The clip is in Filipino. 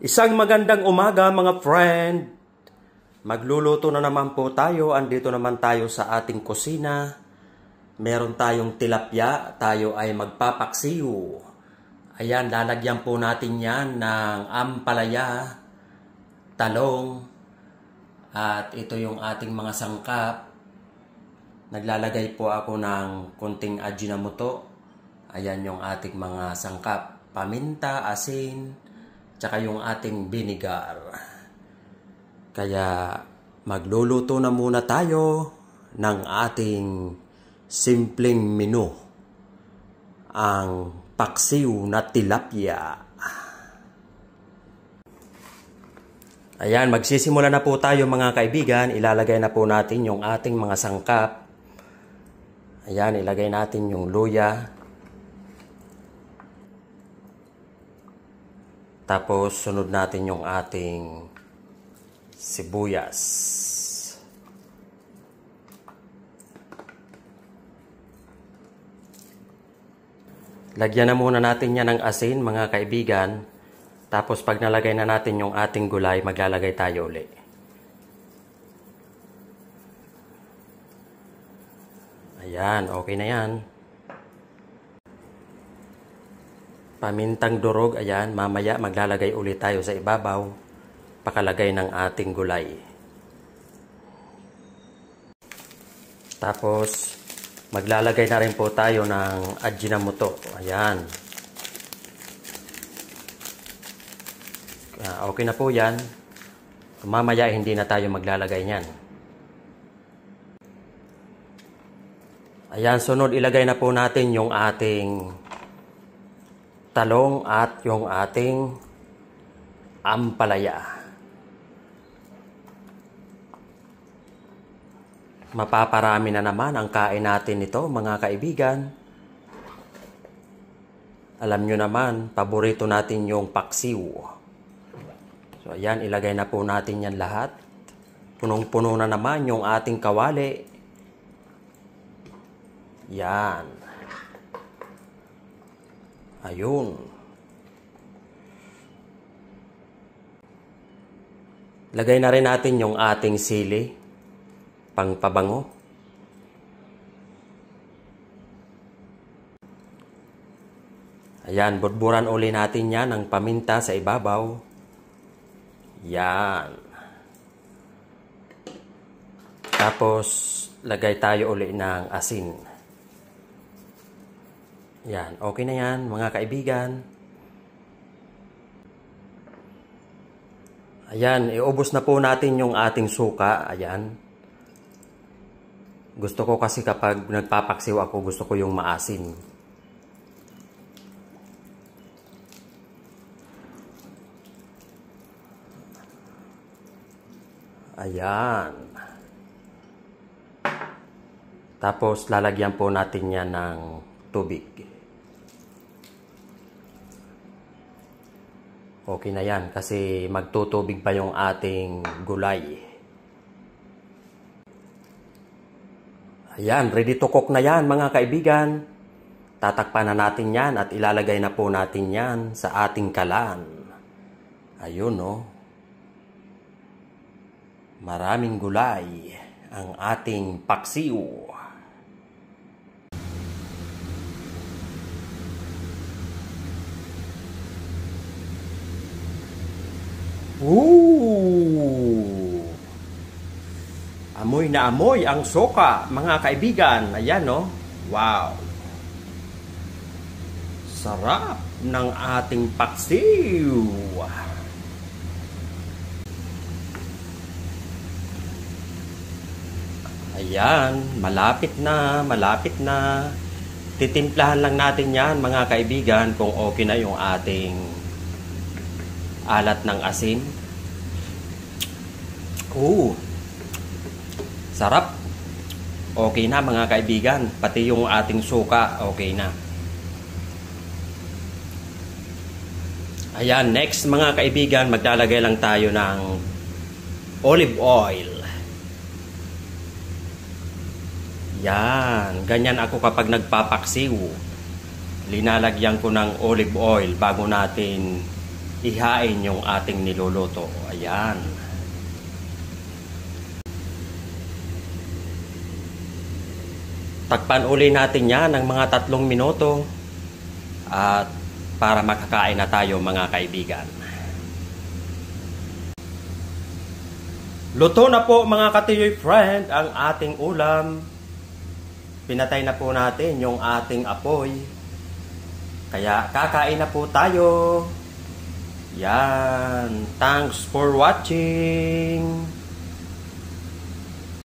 Isang magandang umaga mga friend. Magluluto na naman po tayo. Andito naman tayo sa ating kusina. Meron tayong tilapia. Tayo ay magpapaksiw. Ayan, lalagyan po natin yan ng ampalaya, talong, at ito yung ating mga sangkap. Naglalagay po ako ng konting ajinomoto. Ayan yung ating mga sangkap. Paminta, asin, tsaka yung ating vinegar. Kaya magluluto na muna tayo ng ating simpleng menu. Ang paksiw na tilapia. Ayan, magsisimula na po tayo mga kaibigan. Ilalagay na po natin yung ating mga sangkap. Ayan, ilagay natin yung luya. Tapos, sunod natin yung ating sibuyas. Lagyan na muna natin yan ng asin, mga kaibigan. Tapos, pag nalagay na natin yung ating gulay, maglalagay tayo ulit. Ayan, okay na yan. Pamintang durog, ayan, mamaya maglalagay ulit tayo sa ibabaw, pakalagay ng ating gulay. Tapos, maglalagay na rin po tayo ng ajinomoto, ayan. Okay na po yan. Mamaya hindi na tayo maglalagay niyan. Ayan, sunod ilagay na po natin yung ating talong at yung ating ampalaya. Mapaparami na naman ang kain natin nito, mga kaibigan. Alam nyo naman, paborito natin yung paksiw. So ayan, ilagay na po natin yan lahat. Punong-puno na naman yung ating kawali. Yan. Ayun. Lagay na rin natin yung ating sili, pangpabango. Ayan, budburan uli natin yan ng paminta sa ibabaw. Yan. Tapos, lagay tayo uli ng asin. Yan, okay na yan mga kaibigan. Ayan, iubos na po natin yung ating suka. Ayan. Gusto ko kasi kapag nagpapaksiw ako, gusto ko yung maasim. Ayan. Tapos lalagyan po natin yan ng tubig. Okay na yan kasi magtutubig pa yung ating gulay. Ayan, ready to cook na yan mga kaibigan. Tatakpan na natin yan at ilalagay na po natin yan sa ating kalan. Ayun no. Maraming gulay ang ating paksiw. Ooh! Amoy na amoy ang soka, mga kaibigan. Ayan, no? Wow! Sarap ng ating paksiw. Ayan, malapit na, malapit na. Titimplahan lang natin yan, mga kaibigan, kung okay na yung ating alat ng asin. Sarap. Okay na mga kaibigan. Pati yung ating suka, okay na. Ayan, next mga kaibigan, maglalagay lang tayo ng olive oil. Yan, ganyan ako kapag nagpapaksiw. Linalagyan ko ng olive oil bago natin ihain yung ating niluluto. Ayan. Takpan uli natin yan ng mga 3 minuto at para makakain na tayo mga kaibigan. Luto na po mga katiyoy friend ang ating ulam. Pinatay na po natin yung ating apoy. Kaya kakain na po tayo. Yan. Thanks for watching.